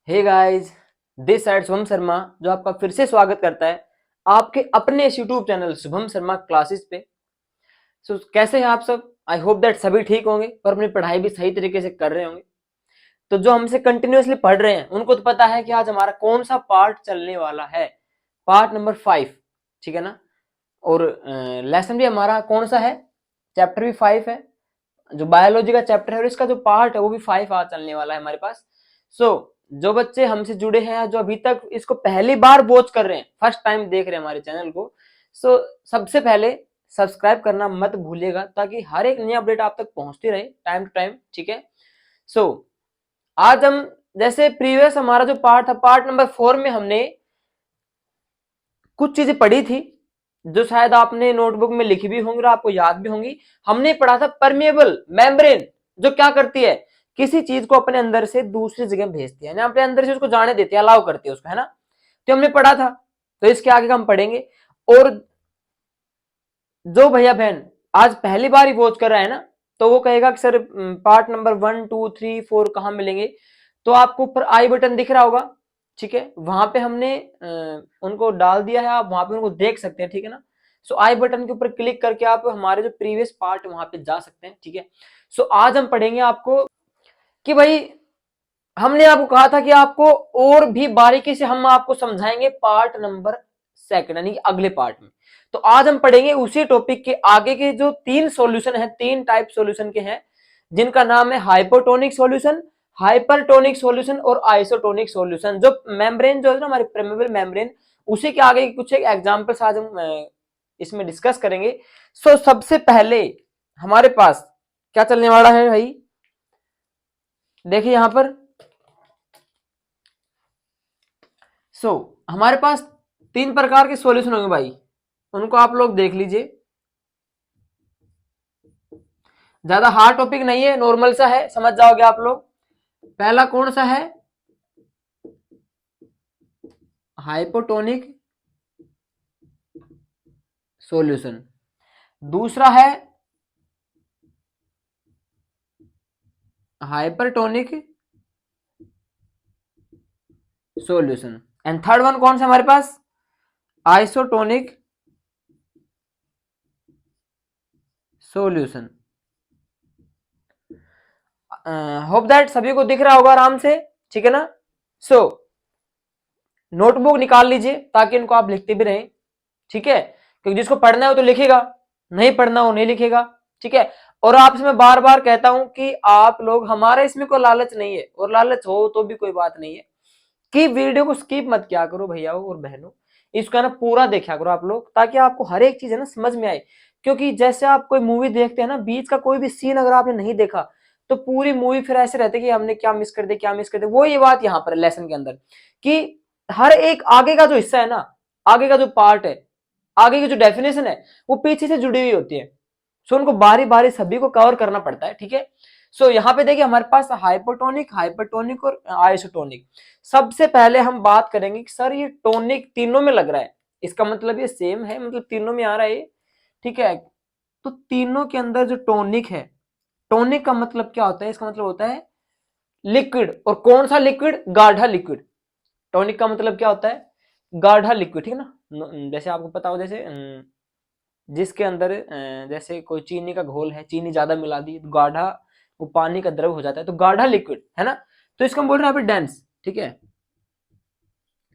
Hey guys, this side Shubham Sharma जो आपका फिर से स्वागत करता है आपके अपने इस YouTube channel Shubham Sharma classes पे। कैसे हैं आप सब? आई होप दैट सभी ठीक होंगे और अपनी पढ़ाई भी सही तरीके से कर रहे होंगे। तो जो हमसे कंटिन्यूअसली पढ़ रहे हैं उनको तो पता है कि आज हमारा कौन सा पार्ट चलने वाला है, पार्ट नंबर 5, ठीक है ना। और लेसन भी हमारा कौन सा है, चैप्टर भी 5 है, जो बायोलॉजी का चैप्टर है और इसका जो पार्ट है वो भी 5 आज चलने वाला है हमारे पास। जो बच्चे हमसे जुड़े हैं, जो अभी तक इसको पहली बार वॉच कर रहे हैं, फर्स्ट टाइम देख रहे हैं हमारे चैनल को, सबसे पहले सब्सक्राइब करना मत भूलिएगा ताकि हर एक नई अपडेट आप तक पहुंचती रहे टाइम टू टाइम, ठीक है। आज हम जैसे प्रीवियस हमारा जो पार्ट था, पार्ट नंबर 4 में हमने कुछ चीजें पढ़ी थी जो शायद आपने नोटबुक में लिखी भी होंगी और आपको याद भी होंगी। हमने पढ़ा था परमेबल मेम्ब्रेन, जो क्या करती है, किसी चीज को अपने अंदर से दूसरी जगह भेजती है, अपने अंदर से उसको जाने देती है, अलाउ करती है उसको, है ना। तो हमने पढ़ा था, तो इसके आगे हम पढ़ेंगे। और जो भैया बहन आज पहली बार ही वॉच कर रहा है ना, तो वो कहेगा कि सर पार्ट नंबर 1 2 3 4 कहां मिलेंगे। तो आपको ऊपर आई बटन दिख रहा होगा, ठीक है, वहां पे हमने उनको डाल दिया है, आप वहां पे उनको देख सकते हैं, ठीक है ना। आई बटन के ऊपर क्लिक करके आप हमारे जो प्रीवियस पार्ट वहां पे जा सकते हैं, ठीक है। आज हम पढ़ेंगे आपको कि भाई हमने आपको कहा था कि आपको और भी बारीकी से हम आपको समझाएंगे पार्ट नंबर 2 यानी अगले पार्ट में। तो आज हम पढ़ेंगे उसी टॉपिक के आगे के जो 3 सॉल्यूशन हैं, 3 टाइप सॉल्यूशन के हैं, जिनका नाम है हाइपोटोनिक सॉल्यूशन, हाइपरटोनिक सॉल्यूशन और आइसोटोनिक सॉल्यूशन। जो मेम्ब्रेन जो है ना हमारी परमेबल मेम्ब्रेन, उसी के आगे कुछ एक एग्जांपल्स आज हम इसमें डिस्कस करेंगे। सबसे पहले हमारे पास क्या चलने वाला है भाई, देखिए यहां पर। हमारे पास 3 प्रकार के सॉल्यूशन होंगे भाई, उनको आप लोग देख लीजिए। ज्यादा हार्ड टॉपिक नहीं है, नॉर्मल सा है, समझ जाओगे आप लोग। पहला कौन सा है, हाइपोटोनिक सॉल्यूशन। दूसरा है hypertonic solution and third one कौन सा हमारे पास, आइसोटोनिक सॉल्यूशन। होप दैट सभी को दिख रहा होगा आराम से, ठीक है ना। नोटबुक निकाल लीजिए ताकि इनको आप लिखते भी रहें, ठीक है, क्योंकि जिसको पढ़ना है वो तो लिखेगा, नहीं पढ़ना वो नहीं लिखेगा, ठीक है। और आपसे मैं बार बार कहता हूं कि आप लोग, हमारा इसमें कोई लालच नहीं है, और लालच हो तो भी कोई बात नहीं है, कि वीडियो को स्किप मत किया करो भैया और बहनों, इसका ना पूरा देखा करो आप लोग, ताकि आपको हर एक चीज है ना समझ में आए। क्योंकि जैसे आप कोई मूवी देखते हैं ना, बीच का कोई भी सीन अगर आपने नहीं देखा तो पूरी मूवी फिर ऐसे रहती है कि हमने क्या मिस कर दे, क्या मिस कर दे। वो ये बात यहाँ पर लेसन के अंदर कि हर एक आगे का जो हिस्सा है ना, आगे का जो पार्ट है, आगे की जो डेफिनेशन है, वो पीछे से जुड़ी हुई होती है। उनको बारी बारी सभी को कवर करना पड़ता है, ठीक है। यहाँ पे देखिए हमारे पास हाइपोटोनिक, हाइपरटोनिक और आइसोटोनिक। सबसे पहले हम बात करेंगे कि सर ये टोनिक तीनों में लग रहा है, इसका मतलब ये सेम है, मतलब तीनों में आ रहा है, ठीक है। तो तीनों के अंदर जो टोनिक है, टोनिक का मतलब क्या होता है, इसका मतलब होता है लिक्विड। और कौन सा लिक्विड, गाढ़ा लिक्विड। टॉनिक का मतलब क्या होता है, गाढ़ा लिक्विड, ठीक है ना। जैसे आपको पता हो, जैसे जिसके अंदर जैसे कोई चीनी का घोल है, चीनी ज्यादा मिला दी तो गाढ़ा, वो पानी का द्रव हो जाता है, तो गाढ़ा लिक्विड है ना। तो इसको हम बोल रहे हैं डेंस, ठीक है,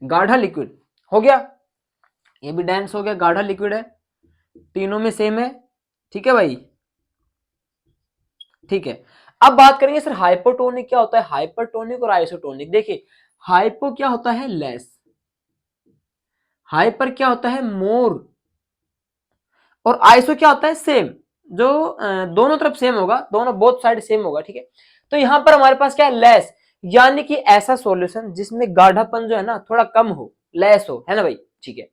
गाढ़ा लिक्विड हो गया, ये भी डेंस हो गया, गाढ़ा लिक्विड है, तीनों में सेम है, ठीक है भाई, ठीक है। अब बात करेंगे सर हाइपोटोनिक क्या होता है, हाइपरटोनिक और आइसोटोनिक। देखिए हाइपो क्या होता है, लेस, हाइपर क्या होता है, मोर, और आइसो क्या होता है, सेम। जो दोनों तरफ सेम होगा, दोनों बोथ साइड सेम होगा, ठीक है। तो यहां पर हमारे पास क्या है, लेस, यानी कि ऐसा सॉल्यूशन जिसमें गाढ़ापन जो है ना थोड़ा कम हो, लेस हो, है ना भाई, ठीक है।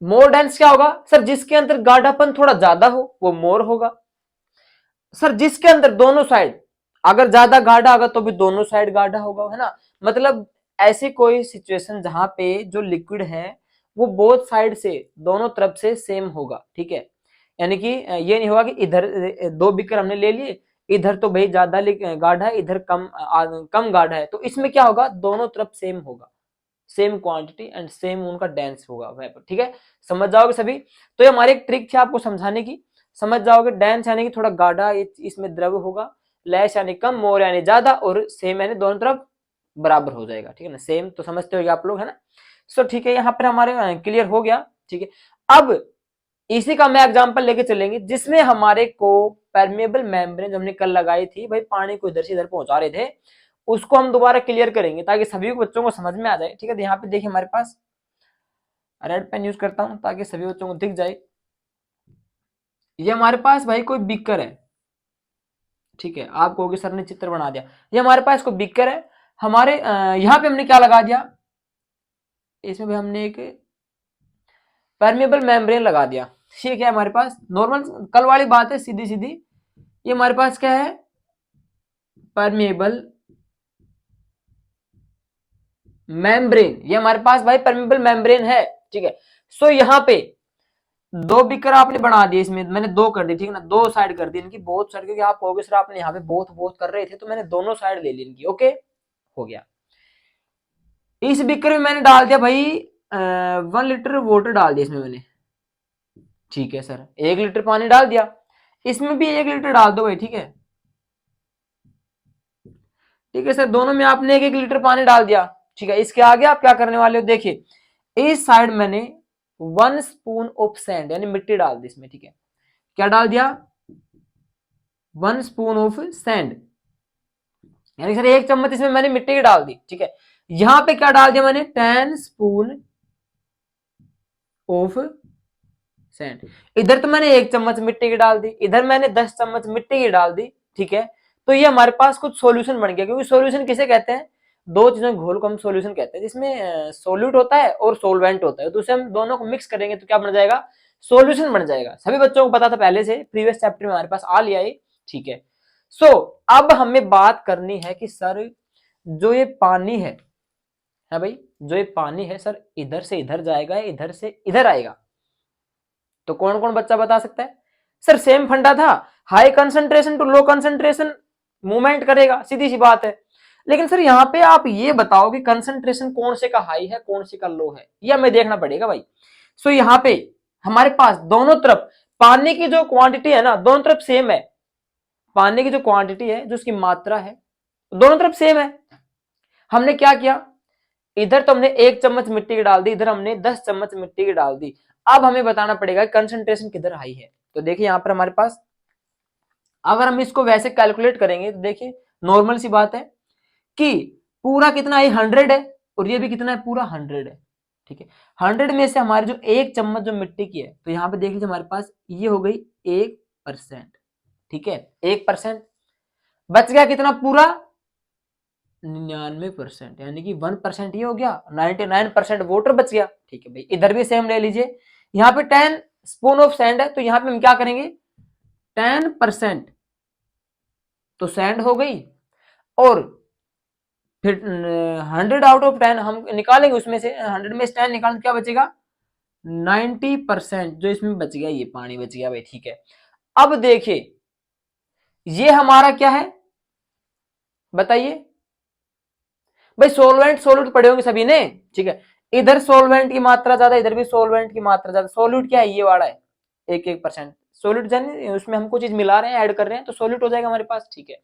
मोर डेंस क्या होगा सर, जिसके अंदर गाढ़ापन थोड़ा ज्यादा हो वो मोर होगा। सर जिसके अंदर दोनों साइड, अगर ज्यादा गाढ़ा होगा तो भी दोनों साइड गाढ़ा होगा, है ना। मतलब ऐसी कोई सिचुएशन जहां पे जो लिक्विड है वो बोथ साइड से, दोनों तरफ से सेम होगा, ठीक है। यानी कि ये नहीं होगा कि इधर 2 बीकर हमने ले लिए, इधर तो भाई ज्यादा गाढ़ा है, इधर कम गाढ़ा है, तो इसमें क्या होगा, दोनों तरफ सेम होगा, सेम क्वांटिटी एंड सेम उनका डेंस होगा वेपर, ठीक है, समझ जाओगे सभी। तो ये हमारी एक ट्रिक थी आपको समझाने की, समझ जाओगे। डेंस यानी कि थोड़ा गाढ़ा इसमें द्रव होगा, लेस यानी कम, मोर यानी ज्यादा, और सेम यानी दोनों तरफ बराबर हो जाएगा, ठीक है ना, सेम तो समझते हो आप लोग, है ना। सो ठीक है, यहाँ पर हमारे क्लियर हो गया, ठीक है। अब इसी का मैं एग्जांपल लेके चलेंगे जिसमें हमारे को परमेबल मेम्ब्रेन जो हमने कल लगाई थी भाई, पानी को इधर से इधर पहुंचा रहे थे, उसको हम दोबारा क्लियर करेंगे ताकि सभी बच्चों को समझ में आ जाए, ठीक है। तो यहाँ पे देखिए हमारे पास रेड पेन यूज करता हूं ताकि सभी बच्चों को दिख जाए। ये हमारे पास भाई कोई बीकर है, ठीक है, आपको होगी सर ने चित्र बना दिया, ये हमारे पास कोई बीकर है, हमारे यहाँ पे हमने क्या लगा दिया, इसमें भी हमने एक परमेबल मेम्ब्रेन लगा दिया। ये क्या है हमारे पास, नॉर्मल कल वाली बात है, सीधी सीधी। ये हमारे पास क्या है, परमेबल मेम्ब्रेन, ये हमारे पास भाई परमेबल मेम्ब्रेन है, ठीक है। सो यहाँ पे दो बीकर आपने बना दिए, इसमें मैंने दो कर दी, ठीक है ना, दो साइड कर दी इनकी, बोथ साइड, क्योंकि आप कहोगे सर आपने यहाँ पे बोथ बोथ कर रहे थे, तो मैंने दोनों साइड ले ली इनकी, ओके हो गया। इस बीकर में मैंने डाल दिया भाई 1 लीटर वाटर डाल दिया इसमें मैंने, ठीक है सर, 1 लीटर पानी डाल दिया, इसमें भी 1 लीटर डाल दो भाई, ठीक है, ठीक है सर, दोनों में आपने 1 लीटर पानी डाल दिया, ठीक है। इसके आगे आप क्या करने वाले हो, देखिए इस साइड मैंने 1 स्पून ऑफ सैंड यानी मिट्टी डाल दी इसमें, ठीक है, क्या डाल दिया, 1 स्पून ऑफ सैंड, यानी सर 1 चम्मच इसमें मैंने मिट्टी की डाल दी, ठीक है। यहां पे क्या डाल दिया मैंने, 10 स्पून ऑफ सैंड, इधर तो मैंने 1 चम्मच मिट्टी की डाल दी, इधर मैंने 10 चम्मच मिट्टी की डाल दी, ठीक है। तो ये हमारे पास कुछ सॉल्यूशन बन गया, क्योंकि सॉल्यूशन किसे कहते हैं, दो चीजों के घोल को हम सॉल्यूशन कहते हैं, जिसमें सॉल्यूट होता है और सॉल्वेंट होता है, तो उसे हम दोनों को मिक्स करेंगे तो क्या बन जाएगा, सॉल्यूशन बन जाएगा। सभी बच्चों को पता था पहले से, प्रीवियस चैप्टर में हमारे पास आ लिया है, ठीक है। सो अब हमें बात करनी है कि सर जो ये पानी है भाई, जो ये पानी है सर इधर से इधर जाएगा, इधर से इधर आएगा, तो कौन कौन बच्चा बता सकता है, सर सेम फंडा था, high concentration to low concentration movement करेगा, सीधी सी बात है। लेकिन सर यहाँ पे आप ये बताओ कि कंसंट्रेशन कौन से का हाई है कौन से का लो है, ये हमें देखना पड़ेगा भाई। सो यहाँ पे हमारे पास दोनों तरफ पानी की जो क्वांटिटी है ना, दोनों तरफ सेम है, पानी की जो क्वांटिटी है, जो उसकी मात्रा है, दोनों तरफ सेम है। हमने क्या किया, इधर तो हमने 1 चम्मच मिट्टी की डाल दी, इधर हमने 10 चम्मच मिट्टी की डाल दी। अब हमें बताना पड़ेगा कंसंट्रेशन किधर हाई है। तो देखिए यहां पर हमारे पास, अगर हम इसको वैसे कैलकुलेट करेंगे तो देखिए नॉर्मल सी बात है कि पूरा कितना है, 100 है, और ये भी कितना है, पूरा 100 है, ठीक है। 100 में से हमारे जो 1 चम्मच जो मिट्टी की है, तो यहाँ पे देख लीजिए हमारे पास ये हो गई 1%, ठीक है, 1%, बच गया कितना, पूरा 99%, यानी कि 1% ये हो गया, 99% वाटर बच गया, ठीक है भाई। इधर भी सेम ले लीजिए, यहाँ पे 10 स्पून ऑफ सैंड है, तो यहाँ पे हम क्या करेंगे, 10% तो सैंड हो गई, और फिर 100 आउट ऑफ 10 हम निकालेंगे, उसमें से 100 में से 10 निकालें, क्या बचेगा, 90% जो इसमें बच गया, ये पानी बच गया भाई, ठीक है। अब देखिए ये हमारा क्या है, बताइए भाई, सोलवेंट सोल्यूट पढ़े होंगे सभी ने, ठीक है, इधर सोलवेंट की मात्रा ज्यादा, इधर भी सोलवेंट की मात्रा ज्यादा, सोल्यूट क्या है, ये वाला है 1% सोल्यूट, जानिए उसमें हम कुछ चीज मिला रहे हैं, ऐड कर रहे हैं, तो सोल्यूट हो जाएगा हमारे पास, ठीक है।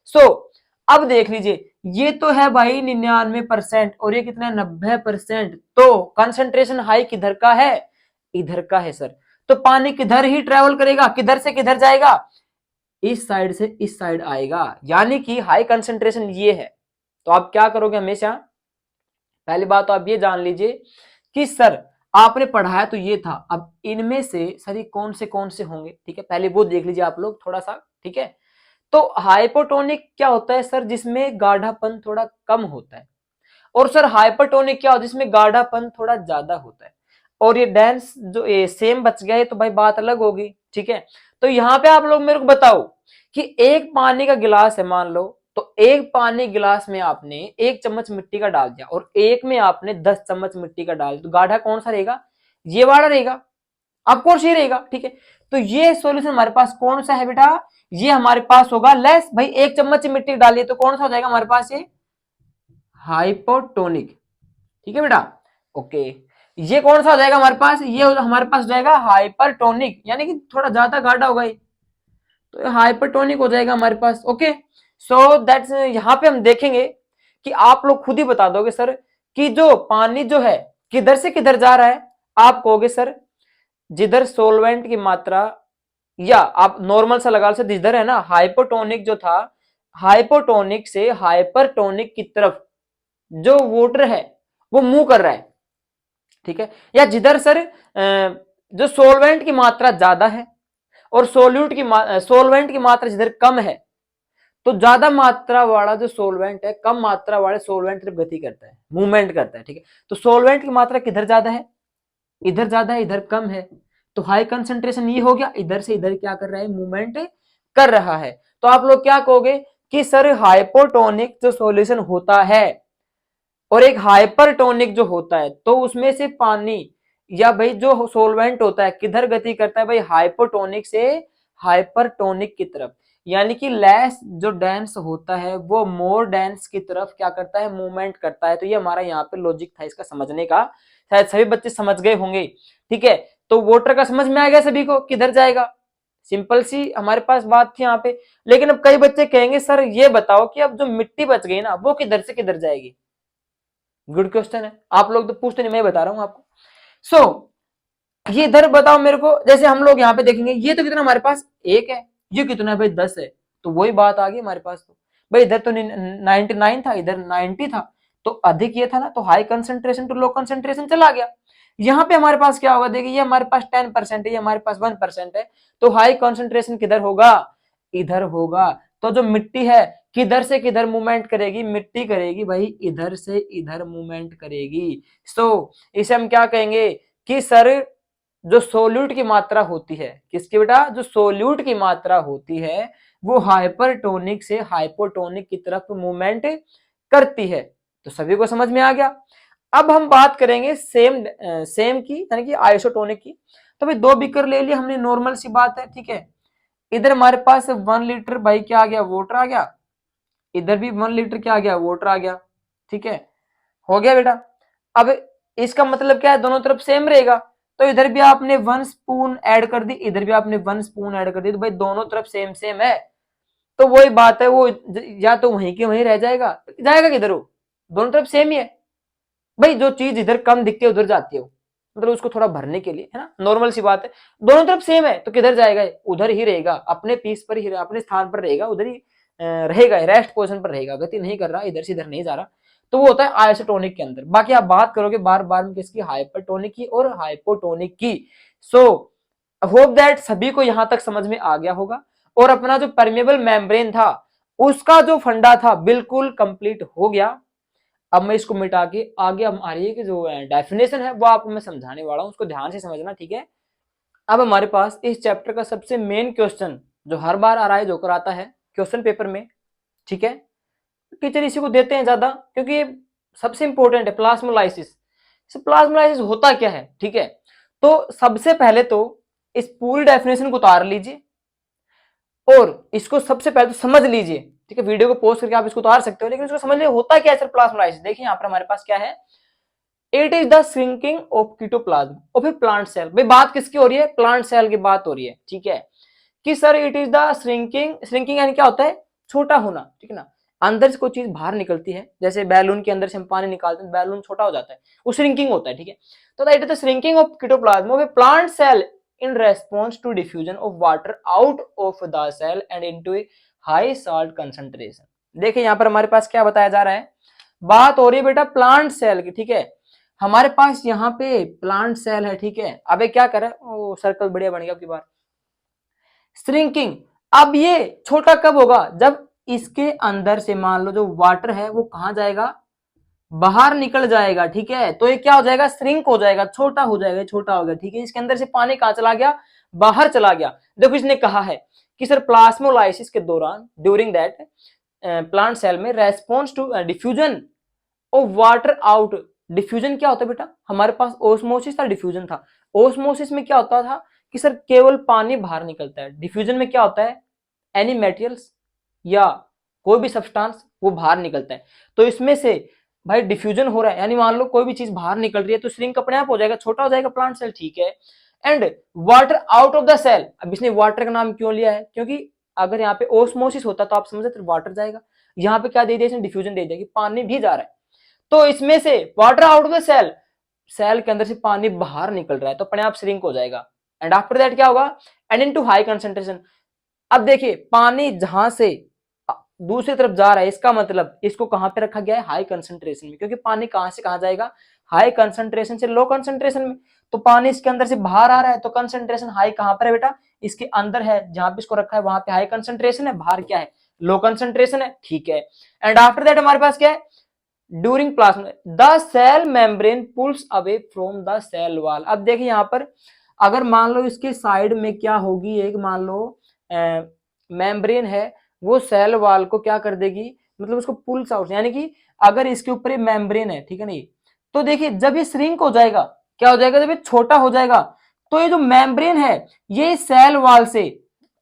सो अब देख लीजिए, ये तो है भाई 99% और ये कितना है, 90%, तो कंसंट्रेशन हाई किधर का है, इधर का है सर। तो पानी किधर ही ट्रेवल करेगा, किधर से किधर जाएगा, इस साइड से इस साइड आएगा, यानी कि हाई कंसंट्रेशन ये है। तो आप क्या करोगे हमेशा, पहली बात तो आप ये जान लीजिए कि सर आपने पढ़ाया तो ये था, अब इनमें से सर कौन से होंगे, ठीक है, पहले वो देख लीजिए आप लोग थोड़ा सा, ठीक है। तो हाइपोटोनिक क्या होता है सर, जिसमें गाढ़ापन थोड़ा कम होता है, और सर हाइपरटोनिक क्या होता है, जिसमें गाढ़ापन थोड़ा ज्यादा होता है। और ये डेंस जो सेम बच गया है, तो भाई बात अलग होगी, ठीक है। तो यहाँ पे आप लोग मेरे को बताओ कि एक पानी का गिलास है मान लो, तो एक पानी गिलास में आपने 1 चम्मच मिट्टी का डाल दिया, और एक में आपने 10 चम्मच मिट्टी का डाल दिया, तो गाढ़ा कौन सा रहेगा, ये वाला रहेगा, ऑफकोर्स ये रहेगा, ठीक है। तो ये सॉल्यूशन हमारे पास कौन सा है बेटा, ये हमारे पास होगा लेस। भाई 1 चम्मच मिट्टी डालिए तो कौन सा हो जाएगा हमारे पास, ये हाइपोटोनिक। ठीक है बेटा, ओके। ये कौन सा हो जाएगा हमारे पास, ये हमारे पास जाएगा हाइपरटोनिक, यानी कि थोड़ा ज्यादा गाढ़ा होगा, तो हाइपरटोनिक हो जाएगा हमारे पास। ओके, सो दैट्स, यहां पे हम देखेंगे कि आप लोग खुद ही बता दोगे सर कि जो पानी जो है किधर से किधर जा रहा है। आप कहोगे सर जिधर सोलवेंट की मात्रा, या आप नॉर्मल सा लगा सकते, जिधर है ना हाइपोटोनिक जो था, हाइपोटोनिक से हाइपरटोनिक की तरफ जो वाटर है वो मूव कर रहा है, ठीक है। या जिधर सर जो सोलवेंट की मात्रा ज्यादा है और सोलवेंट की मात्रा जिधर कम है, तो ज्यादा मात्रा वाला जो सोलवेंट है कम मात्रा वाले सोलवेंट तरफ गति करता है, मूवमेंट करता है, ठीक है। तो सोलवेंट की मात्रा किधर ज्यादा है, इधर ज्यादा है, इधर कम है, तो हाई कंसंट्रेशन ये हो गया, इधर से इधर क्या कर रहा है, मूवमेंट कर रहा है। तो आप लोग क्या कहोगे कि सर हाइपोटोनिक जो सॉल्यूशन होता है और एक हाइपरटोनिक जो होता है, तो उसमें से पानी या भाई जो सोलवेंट होता है किधर गति करता है, भाई हाइपोटोनिक से हाइपरटोनिक की तरफ, यानी कि लेस जो डेंस होता है वो मोर डेंस की तरफ क्या करता है, मूवमेंट करता है। तो ये हमारा यहाँ पे लॉजिक था इसका समझने का, शायद सभी बच्चे समझ गए होंगे, ठीक है। तो वाटर का समझ में आ गया सभी को किधर जाएगा, सिंपल सी हमारे पास बात थी यहाँ पे। लेकिन अब कई बच्चे कहेंगे सर ये बताओ कि अब जो मिट्टी बच गई ना वो किधर से किधर जाएगी। गुड क्वेश्चन है, आप लोग तो पूछते नहीं, मैं बता रहा हूं आपको। ये इधर बताओ मेरे को, जैसे हम लोग यहाँ पे देखेंगे ये तो कितना हमारे पास 1 है, ये कितना है भाई 10 है, तो वही बात आ गई हमारे पास। तो भाई इधर तो 99 था, इधर 90 था, तो अधिक ये था ना, तो high concentration to low concentration चला गया। यहाँ पे हमारे पास क्या होगा, देखिए ये हमारे पास 10% है, ये हमारे पास 1% है, तो हाई कंसेंट्रेशन किधर होगा, इधर होगा। तो जो मिट्टी है किधर से किधर मूवमेंट करेगी, मिट्टी करेगी भाई इधर से इधर मूवमेंट करेगी। इसे हम क्या कहेंगे कि सर जो सोल्यूट की मात्रा होती है, किसकी बेटा, जो सोल्यूट की मात्रा होती है वो हाइपरटोनिक से हाइपोटोनिक की तरफ मूवमेंट करती है। तो सभी को समझ में आ गया। अब हम बात करेंगे सेम की, यानी कि आइसोटोनिक की। तो भाई 2 बीकर ले लिया हमने, नॉर्मल सी बात है, ठीक है। इधर हमारे पास 1 लीटर भाई क्या आ गया, वाटर आ गया, इधर भी 1 लीटर क्या आ गया, वाटर आ गया, ठीक है, हो गया बेटा। अब इसका मतलब क्या है, दोनों तरफ सेम रहेगा, तो इधर भी आपने 1 स्पून ऐड कर दी, इधर भी आपने 1 स्पून ऐड कर दी, तो भाई दोनों तरफ सेम सेम है। तो वही बात है, वो या तो वहीं के वहीं रह जाएगा, जाएगा किधर, वो दोनों तरफ सेम ही है भाई। जो चीज इधर कम दिखती है उधर जाती है, मतलब उसको थोड़ा भरने के लिए, है ना, नॉर्मल सी बात है। दोनों तरफ सेम है तो किधर जाएगा, उधर ही रहेगा, अपने पीस पर ही, अपने स्थान पर रहेगा, उधर ही रहेगा, रेस्ट पोजिशन पर रहेगा, गति नहीं कर रहा, इधर से इधर नहीं जा रहा। तो वो होता है आइसोटोनिक के अंदर। बाकी आप बात करोगे बार बार में किसकी, हाइपरटोनिक की और हाइपोटोनिक की। होप दैट सभी को यहां तक समझ में आ गया होगा, और अपना जो परमेबल मेम्ब्रेन था उसका जो फंडा था बिल्कुल कंप्लीट हो गया। अब मैं इसको मिटा के आगे हमारी की जो डेफिनेशन है वो आपको मैं समझाने वाला हूं, उसको ध्यान से समझना, ठीक है। अब हमारे पास इस चैप्टर का सबसे मेन क्वेश्चन जो हर बार आ रहा है, जो कराता है क्वेश्चन पेपर में, ठीक है, टीचर इसी को देते हैं ज्यादा क्योंकि सबसे इंपॉर्टेंट है, प्लाज्मोलाइसिस। प्लाज्मोलाइसिस होता क्या है, ठीक है। तो सबसे पहले तो इस पूरी डेफिनेशन को उतार लीजिए और इसको सबसे पहले तो समझ लीजिए, ठीक है। वीडियो को पॉज करके आप इसको उतार सकते हो, लेकिन इसको समझ लीजिए होता क्या है सर प्लाज्मोलाइसिस। देखिए यहाँ पर हमारे पास क्या है, it is the shrinking of cytoplasm of a plant cell. भाई बात किसकी हो रही है, प्लांट सेल की बात हो रही है, ठीक है। कि sir it is the shrinking यानी क्या होता है, छोटा होना, ठीक है ना। अंदर से कोई चीज बाहर निकलती है, जैसे बैलून के अंदर से हम पानी निकालते हैं, बैलून छोटा हो जाता है, वो श्रिंकिंग होता है, ठीक है। तो it is the shrinking of cytoplasm of a plant cell in response to diffusion of water out of the cell and into a high salt concentration। देखिए यहां पर हमारे पास क्या बताया जा रहा है, बात हो रही है बेटा प्लांट सेल की, ठीक है। हमारे पास यहाँ पे प्लांट सेल है, ठीक है। अब क्या करे, ओ सर्कल बढ़िया बन गया आपकी बार, श्रिंकिंग। अब ये छोटा कब होगा, जब इसके अंदर से मान लो जो वाटर है वो कहां जाएगा, बाहर निकल जाएगा, ठीक है। तो ये क्या हो जाएगा, श्रिंक हो जाएगा, छोटा हो जाएगा, छोटा हो गया, ठीक है। इसके अंदर से पानी कहां चला गया, बाहर चला गया। देखो इसने कहा है कि सर प्लाज्मोलाइसिस के दौरान, ड्यूरिंग दैट प्लांट सेल में response to diffusion of water out. Diffusion क्या होता है बेटा, हमारे पास ओस्मोसिस था, डिफ्यूजन था। ओस्मोसिस में क्या होता था कि सर केवल पानी बाहर निकलता है। डिफ्यूजन में क्या होता है, एनी मेटेरियल्स या कोई भी सब्सटेंस वो बाहर निकलता है। तो इसमें से भाई डिफ्यूजन हो रहा है, यानी मान लो कोई भी चीज बाहर निकल रही है तो श्रिंक अपने आप हो जाएगा, छोटा हो जाएगा प्लांट सेल, ठीक है। And water out of the cell, अब इसने वाटर का नाम क्यों लिया है, क्योंकि अगर यहाँ पे ओस्मोसिस होता तो आप समझते वाटर जाएगा, यहाँ पे क्या दे दिया इसने, डिफ्यूजन दे दिया कि पानी भी जा रहा है। तो इसमें से water out of the cell, cell के अंदर से पानी बाहर निकल रहा है तो अपने आप श्रिंक हो जाएगा। एंड आफ्टर दैट क्या होगा, एंड इनटू हाई कंसंट्रेशन। अब देखिए पानी जहां से दूसरी तरफ जा रहा है, इसका मतलब इसको कहां पे रखा गया है, हाई कंसंट्रेशन में, क्योंकि पानी कहां से कहां जाएगा, हाई कंसंट्रेशन से लो कंसंट्रेशन में। तो पानी इसके अंदर से बाहर आ रहा है तो कंसंट्रेशन हाई कहां पर है बेटा, इसके अंदर है, जहां पे इसको रखा है वहां पे हाई कंसंट्रेशन है, बाहर क्या है, लो कंसंट्रेशन है, ठीक है। एंड आफ्टर दैट हमारे पास क्या है, during plasma the cell membrane pulls away from the cell wall. अब देखिए यहाँ पर अगर मान लो इसके साइड में क्या होगी, एक मान लो मेम्ब्रेन है, वो सेल वॉल को क्या कर देगी, मतलब उसको पुल्स आउट, यानी कि अगर इसके ऊपर ये मेम्ब्रेन है, ठीक है नहीं, तो देखिए जब ये श्रिंक हो जाएगा, क्या हो जाएगा, जब ये छोटा हो जाएगा तो ये जो मेम्ब्रेन है ये सेल वॉल से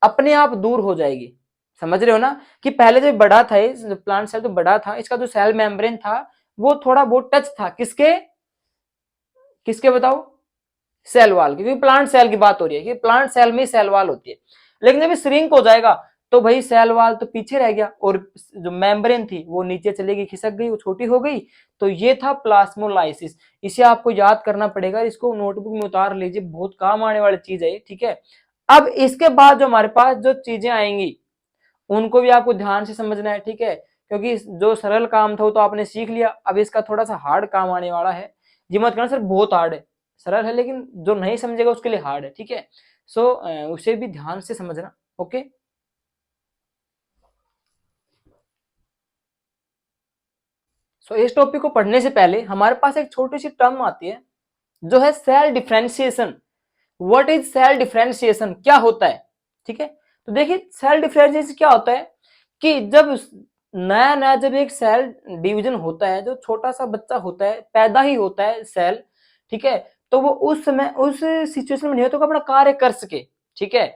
अपने आप दूर हो जाएगी। समझ रहे हो ना, कि पहले जो बड़ा था, इस प्लांट सेल तो बड़ा था, इसका जो सेल मेम्ब्रेन था वो थोड़ा बहुत टच था किसके किसके बताओ, सेल वॉल, क्योंकि प्लांट सेल की बात हो रही है कि प्लांट सेल में सेल वॉल होती है। लेकिन जब श्रिंक हो जाएगा तो भाई सेल वॉल तो पीछे रह गया और जो मेम्ब्रेन थी वो नीचे चली गई, खिसक गई, वो छोटी हो गई। तो ये था प्लाज्मोलाइसिस। इसे आपको याद करना पड़ेगा, इसको नोटबुक में उतार लीजिए, बहुत काम आने वाली चीज है, ठीक है। अब इसके बाद जो हमारे पास जो चीजें आएंगी उनको भी आपको ध्यान से समझना है, ठीक है, क्योंकि जो सरल काम था वो तो आपने सीख लिया, अब इसका थोड़ा सा हार्ड काम आने वाला है। जी मत करना सर बहुत हार्ड है, सरल है लेकिन जो नहीं समझेगा उसके लिए हार्ड है, ठीक है। सो उसे भी ध्यान से समझना, ओके। सो इस टॉपिक को पढ़ने से पहले हमारे पास एक छोटी सी टर्म आती है जो है cell differentiation. What is cell differentiation, क्या होता है, ठीक है। तो देखिए सेल डिफरेंशिएशन क्या होता है कि जब नया नया जब एक सेल डिवीजन होता है, जो छोटा सा बच्चा होता है, पैदा ही होता है सेल, ठीक है, तो वो उस समय उस सिचुएशन में नहीं होता अपना कार्य कर सके, ठीक है।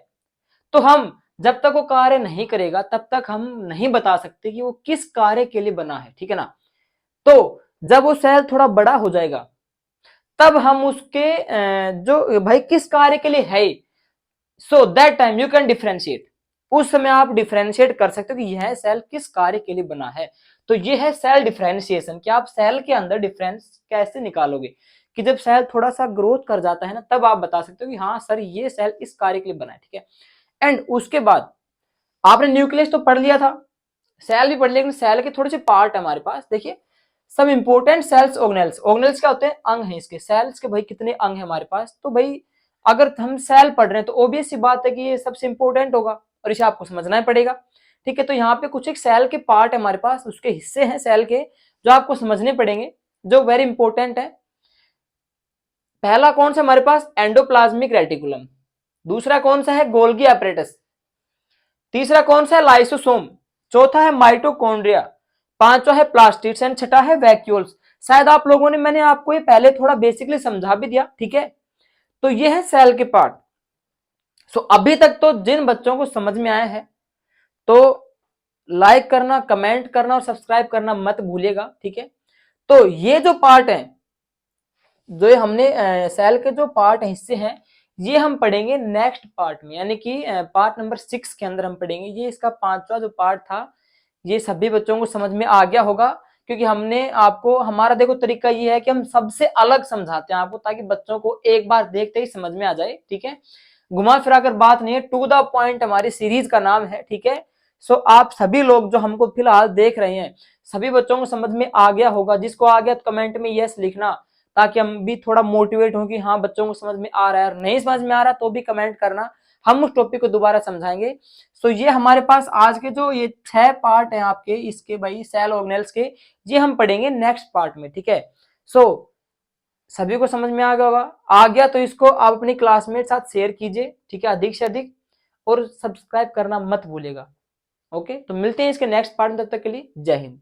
तो हम जब तक वो कार्य नहीं करेगा तब तक हम नहीं बता सकते कि वो किस कार्य के लिए बना है, ठीक है ना। तो जब वो सेल थोड़ा बड़ा हो जाएगा तब हम उसके जो भाई किस कार्य के लिए है, so that time you can differentiate, उस समय आप डिफरेंशिएट कर सकते हो कि यह सेल किस कार्य के लिए बना है। तो ये है सेल डिफरेंशिएशन, कि आप सेल के अंदर डिफरेंस कैसे निकालोगे, कि जब सेल थोड़ा सा ग्रोथ कर जाता है ना तब आप बता सकते हो कि हाँ सर ये सेल इस कार्य के लिए बना है, ठीक है। एंड उसके बाद आपने न्यूक्लियस तो पढ़ लिया था, सेल भी पढ़ लिया, लेकिन सेल के थोड़े से पार्ट है हमारे पास, देखिए सब इंपोर्टेंट सेल्स ऑर्गेनेल्स। ऑर्गेनेल्स क्या होते हैं, अंग हैं इसके, सेल्स के भाई कितने अंग हैं हमारे पास, तो भाई अगर हम सेल पढ़ रहे हैं तो ऑब्वियस सी बात है कि ये सबसे इंपॉर्टेंट होगा और इसे आपको समझना ही पड़ेगा, ठीक है। तो यहाँ पे कुछ एक सेल के पार्ट है हमारे पास, उसके हिस्से हैं सेल के जो आपको समझने पड़ेंगे, जो वेरी इंपॉर्टेंट है। पहला कौन सा हमारे पास, एंडोप्लाज्मिक रेटिकुलम। दूसरा कौन सा है, गोल्गी एपरेटस। तीसरा कौन सा है, लाइसोसोम। चौथा है माइटोकॉन्ड्रिया। पांचवा है प्लास्टिड्स एंड छठा है वैक्यूल्स। शायद आप लोगों ने, मैंने आपको ये पहले थोड़ा बेसिकली समझा भी दिया, ठीक है। तो ये है सेल के पार्ट। सो अभी तक तो जिन बच्चों को समझ में आया है तो लाइक करना, कमेंट करना और सब्सक्राइब करना मत भूलिएगा, ठीक है। तो ये जो पार्ट है, जो हमने सेल के जो पार्ट हिस्से हैं, ये हम पढ़ेंगे नेक्स्ट पार्ट में, यानी कि पार्ट नंबर 6 के अंदर हम पढ़ेंगे। ये इसका पांचवा जो पार्ट था, ये सभी बच्चों को समझ में आ गया होगा, क्योंकि हमने आपको, हमारा देखो तरीका ये है कि हम सबसे अलग समझाते हैं आपको, ताकि बच्चों को एक बार देखते ही समझ में आ जाए, ठीक है। घुमा फिरा कर बात नहीं है, टू द पॉइंट हमारी सीरीज का नाम है, ठीक है। सो आप सभी लोग जो हमको फिलहाल देख रहे हैं, सभी बच्चों को समझ में आ गया होगा। जिसको आ गया तो कमेंट में यस लिखना, ताकि हम भी थोड़ा मोटिवेट हो कि हाँ बच्चों को समझ में आ रहा है, और नहीं समझ में आ रहा तो भी कमेंट करना, हम उस टॉपिक को दोबारा समझाएंगे। सो ये हमारे पास आज के जो ये 6 पार्ट हैं आपके इसके भाई सेल ऑर्गेनेल्स के, ये हम पढ़ेंगे नेक्स्ट पार्ट में, ठीक है। सो सभी को समझ में आ गया होगा, आ गया तो इसको आप अपनी क्लासमेट साथ शेयर कीजिए, ठीक है, अधिक से अधिक, और सब्सक्राइब करना मत भूलिएगा, ओके। तो मिलते हैं इसके नेक्स्ट पार्ट में, तब तक के लिए जय हिंद।